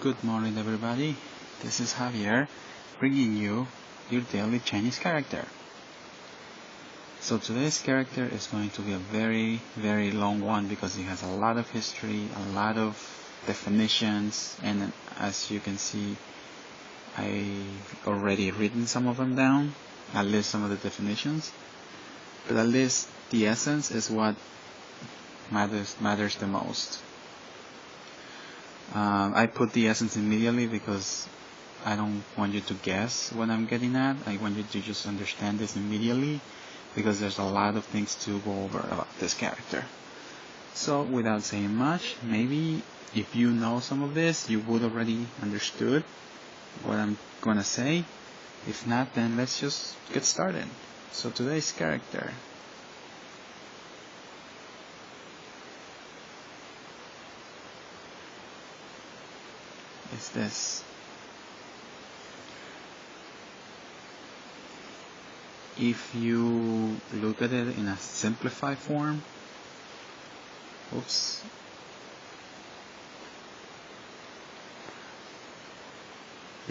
Good morning, everybody. This is Javier, bringing you your daily Chinese character. So today's character is going to be a very, very long one because it has a lot of history, a lot of definitions, and as you can see, I've already written some of them down, at least some of the definitions, but at least the essence is what matters the most. I put the essence immediately because I don't want you to guess what I'm getting at. I want you to just understand this immediately because there's a lot of things to go over about this character. So without saying much, maybe if you know some of this, you would already understood what I'm gonna say. If not, then let's just get started. So today's character is this. If you look at it in a simplified form, if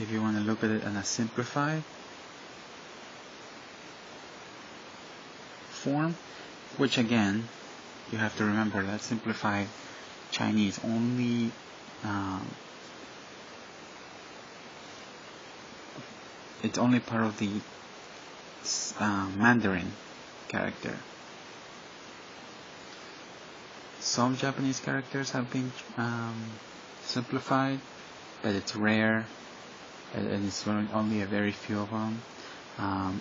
you want to look at it in a simplified form, which again, you have to remember that simplified Chinese only it's only part of the Mandarin character. Some Japanese characters have been simplified, but it's rare, and it's only a very few of them.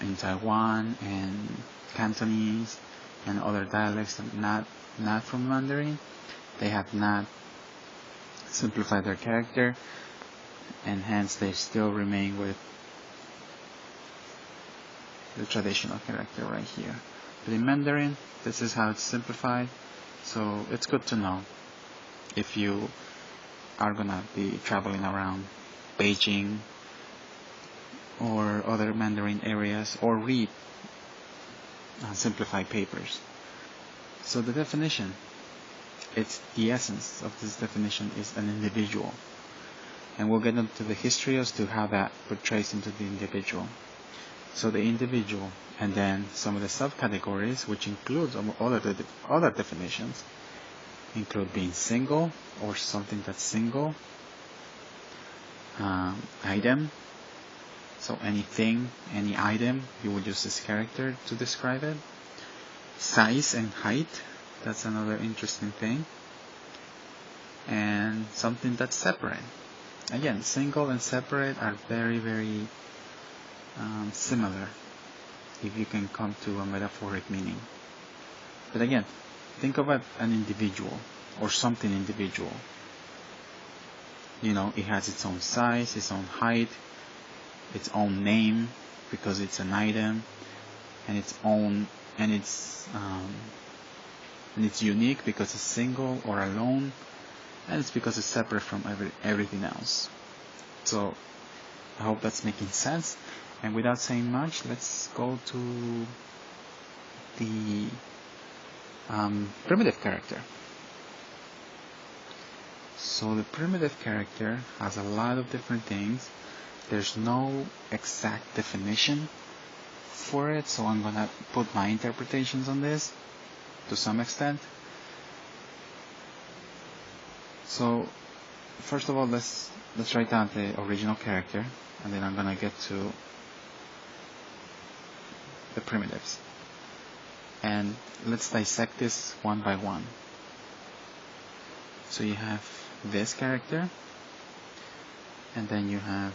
In Taiwan and Cantonese and other dialects not from Mandarin, they have not simplified their character, and hence they still remain with the traditional character right here. But in Mandarin, this is how it's simplified, so it's good to know if you are gonna be traveling around Beijing or other Mandarin areas or read simplified papers. So the definition, it's the essence of this definition is an individual, and we'll get into the history as to how that portrays into the individual. So the individual, and then some of the subcategories, which includes other definitions, include being single or something that's single, item, so anything, any item, you would use this character to describe it. Size and height, that's another interesting thing. And something that's separate. Again, single and separate are very, very similar if you can come to a metaphoric meaning. But again, think of an individual or something individual. You know, it has its own size, its own height, its own name because it's an item, and it's unique because it's single or alone, and it's because it's separate from everything else. So I hope that's making sense. And without saying much, let's go to the primitive character. So the primitive character has a lot of different things. There's no exact definition for it, so I'm gonna put my interpretations on this to some extent. So first of all, let's write down the original character, and then I'm gonna get to the primitives, and let's dissect this one by one. So you have this character, and then you have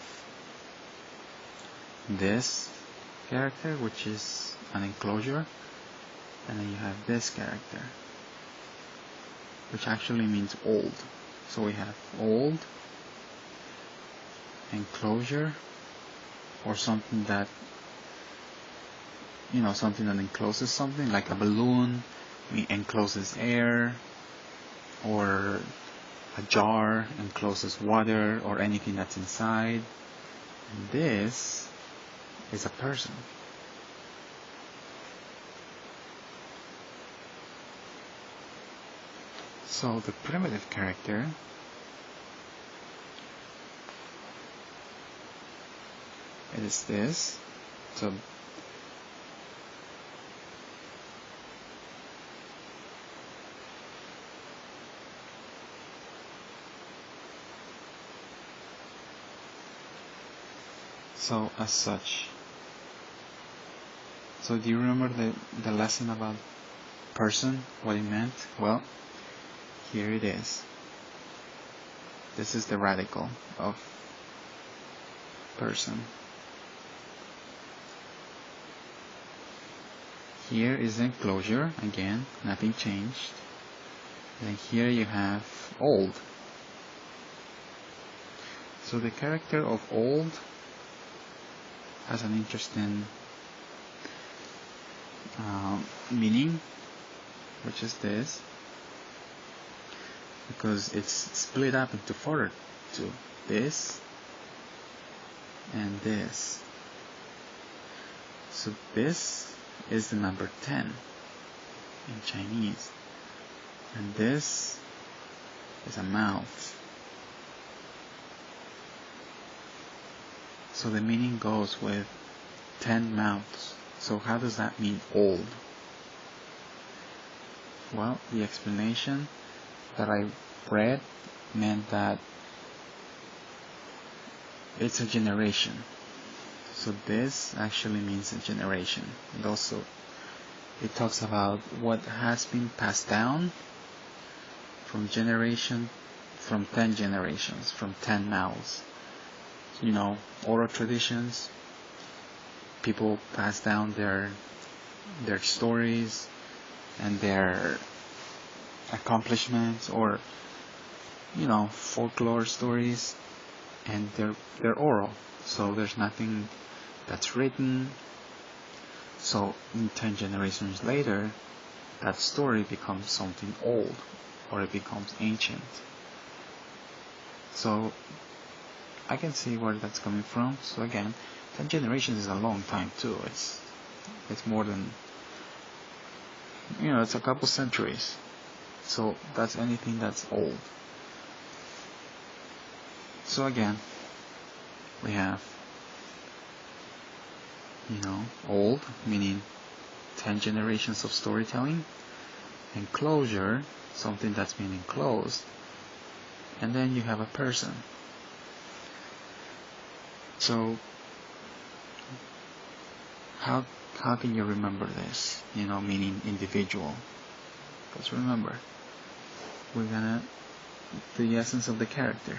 this character, which is an enclosure, and then you have this character, which actually means old. So we have old, enclosure, or something that something that encloses something, like a balloon encloses air, or a jar encloses water or anything that's inside. And this is a person. So the primitive character it is this. So as such. So do you remember the lesson about person, what it meant? Well, here it is. This is the radical of person. Here is the enclosure, again, nothing changed. And here you have old. So the character of old has an interesting meaning, which is this, because it's split up into two, this and this. So this is the number 10 in Chinese, and this is a mouth. So the meaning goes with 10 mouths. So how does that mean old? Well, the explanation that I read meant that it's a generation. So this actually means a generation. And also it talks about what has been passed down from 10 generations, from 10 mouths. You know, oral traditions, people pass down their stories and their accomplishments, or you know, folklore stories, and they're oral. So there's nothing that's written. So in 10 generations later, that story becomes something old, or it becomes ancient. So I can see where that's coming from. So again, 10 generations is a long time too. It's more than, you know, it's a couple centuries. So that's anything that's old. So again, we have, you know, old, meaning 10 generations of storytelling, and closure, something that's been enclosed, and then you have a person. So how can you remember this? You know, meaning individual. Because remember, we're gonna the essence of the character.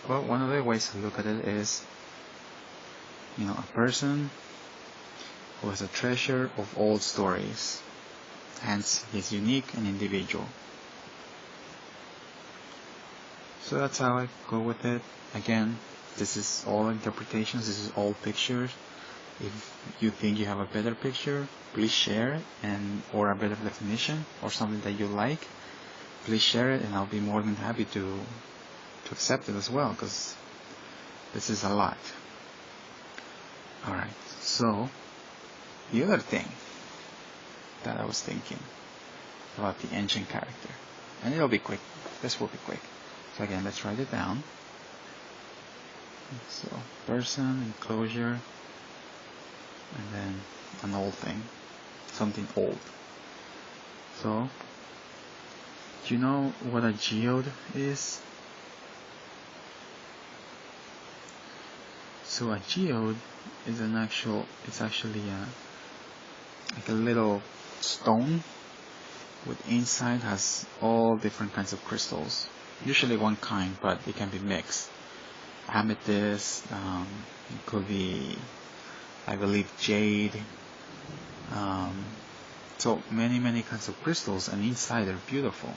Well, one of the ways to look at it is, you know, a person who has a treasure of old stories, hence he's unique and individual. So that's how I go with it. Again, this is all interpretations, this is all pictures. If you think you have a better picture, please share it, or a better definition, or something that you like, please share it, and I'll be more than happy to accept it as well, because this is a lot. Alright, so the other thing that I was thinking about the ancient character, and it'll be quick, this will be quick. So again, let's write it down. So person, enclosure, and then an old thing, something old. So do you know what a geode is? So a geode is it's actually like a little stone with inside has all different kinds of crystals. Usually one kind, but it can be mixed. Amethyst, it could be, I believe, jade. So many kinds of crystals, and inside they're beautiful.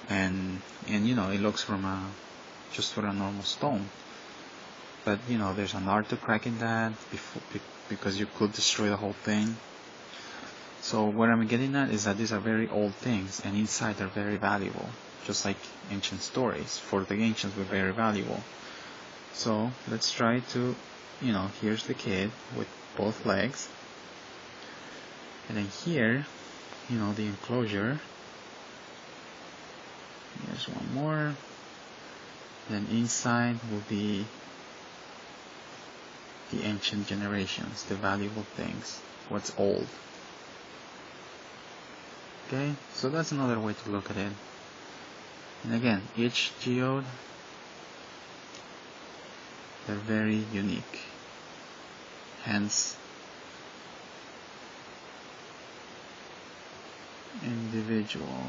And you know, it looks just for a normal stone. But you know, there's an art to cracking that because you could destroy the whole thing. So what I'm getting at is that these are very old things, and inside they're very valuable, just like ancient stories. For the ancients, were very valuable. So let's try to, you know, here's the kid with both legs, and then here, you know, the enclosure Here's one more. Then inside will be the ancient generations, the valuable things, what's old. Okay, so that's another way to look at it. And again, each geode, they're very unique. Hence, individual.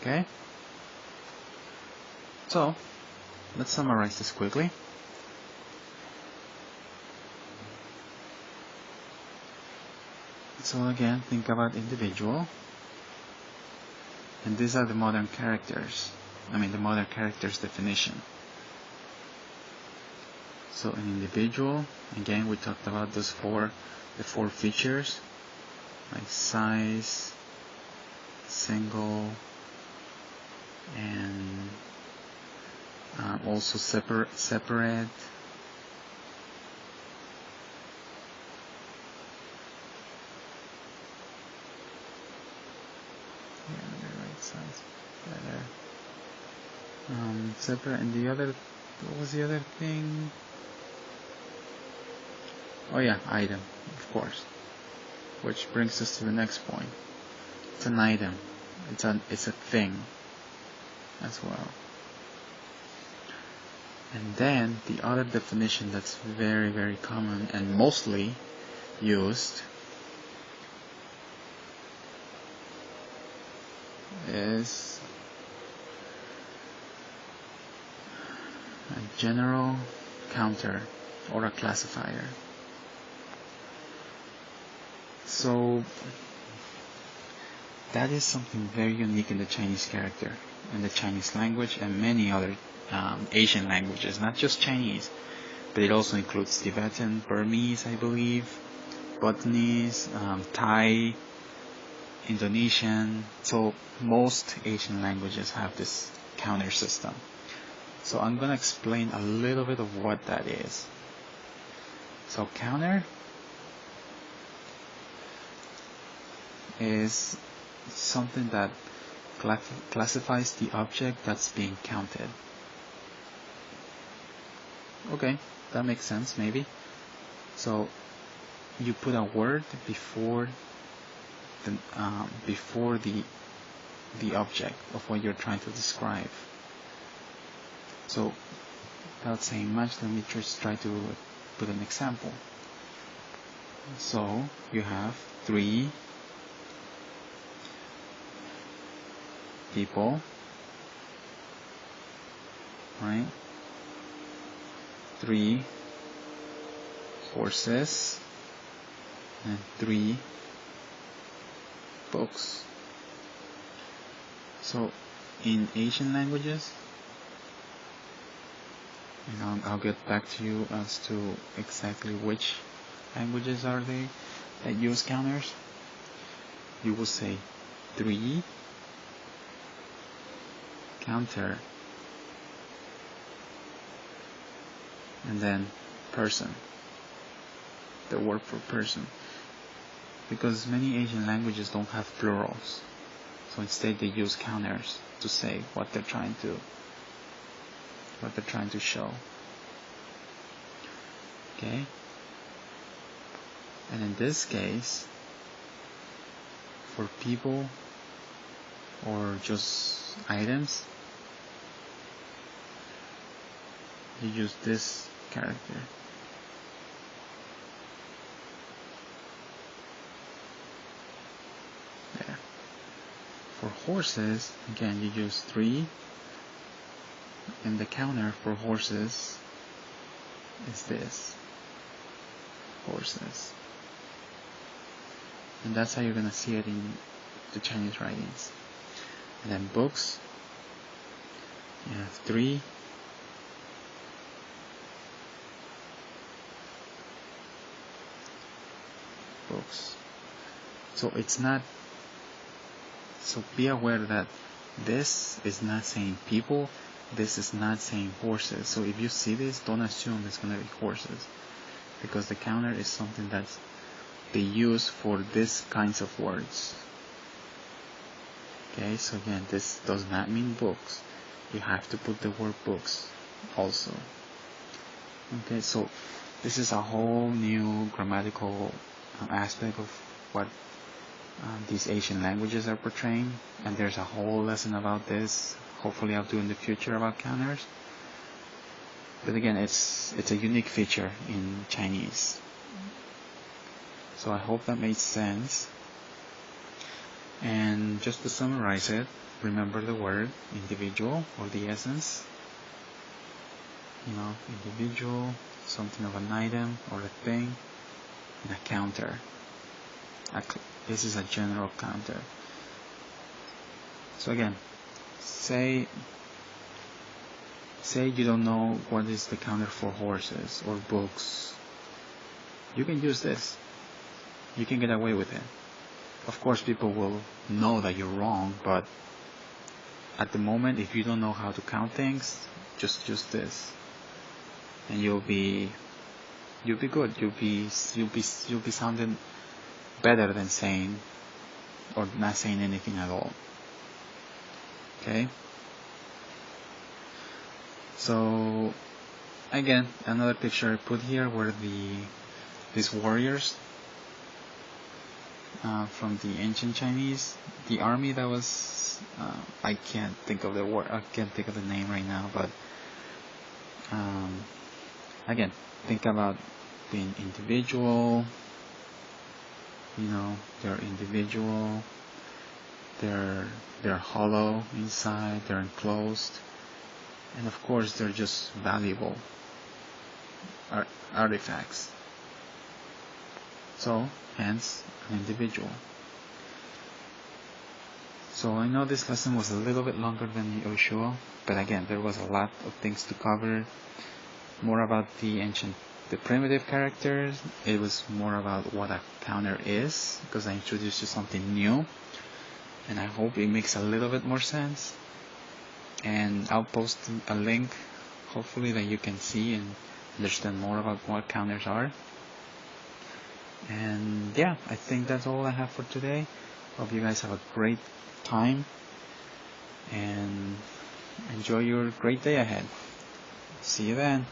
Okay? So, let's summarize this quickly. So again, think about individual. And these are the modern characters. The modern characters definition. So an individual, again, we talked about the four features, like size, single, and also separate. Separate, and the other, what was the other thing? Oh yeah, item, of course. Which brings us to the next point. It's an item. It's a thing as well. And then the other definition that's very, very common and mostly used is a general counter or a classifier. So that is something very unique in the Chinese character, in the Chinese language, and many other Asian languages, not just Chinese, but it also includes Tibetan, Burmese, I believe, Bhutanese, Thai, Indonesian. So most Asian languages have this counter system. So I'm going to explain a little bit of what that is. So counter is something that classifies the object that's being counted. Okay, that makes sense, maybe. So you put a word before the object of what you're trying to describe. So without saying much, let me just try to put an example. So you have 3 people, right? 3 horses and 3 books. So in Asian languages, and I'll get back to you as to exactly which languages are they that use counters. You will say 3 counter and then person, the word for person, because many Asian languages don't have plurals, so instead they use counters to say what they're trying to show. Okay, and in this case, for people or just items, you use this character. There. For horses, again, you use 3, and the counter for horses is this, horses. And that's how you're going to see it in the Chinese writings. And then books, you have 3, books. So it's not, so be aware that this is not saying people, this is not saying horses. So if you see this, don't assume it's going to be horses, because the counter is something that they use for these kinds of words. Okay, so again, this does not mean books. You have to put the word books also. Okay, so this is a whole new grammatical aspect of what these Asian languages are portraying, and there's a whole lesson about this. Hopefully I'll do in the future about counters. But again, it's a unique feature in Chinese. So I hope that made sense. And just to summarize it, remember the word individual, or the essence. Individual, something of an item or a thing, and a counter. This is a general counter. So again, say you don't know what is the counter for horses or books. You can use this. You can get away with it. Of course, people will know that you're wrong, but at the moment, if you don't know how to count things, just use this, and you'll be good. You'll be sounding better than saying or not saying anything at all. Okay. So again, another picture I put here were these warriors from the ancient Chinese, the army that was I can't think of the name right now, but again, think about being individual. They're individual, they're hollow inside, they're enclosed, and of course they're just valuable artifacts. So hence an individual. So I know this lesson was a little bit longer than usual, but again, there was a lot of things to cover. More about the primitive characters. It was more about what a counter is, because I introduced you something new, and I hope it makes a little bit more sense. And I'll post a link, hopefully, that you can see and understand more about what counters are. And yeah, I think that's all I have for today. Hope you guys have a great time and enjoy your great day ahead. See you then.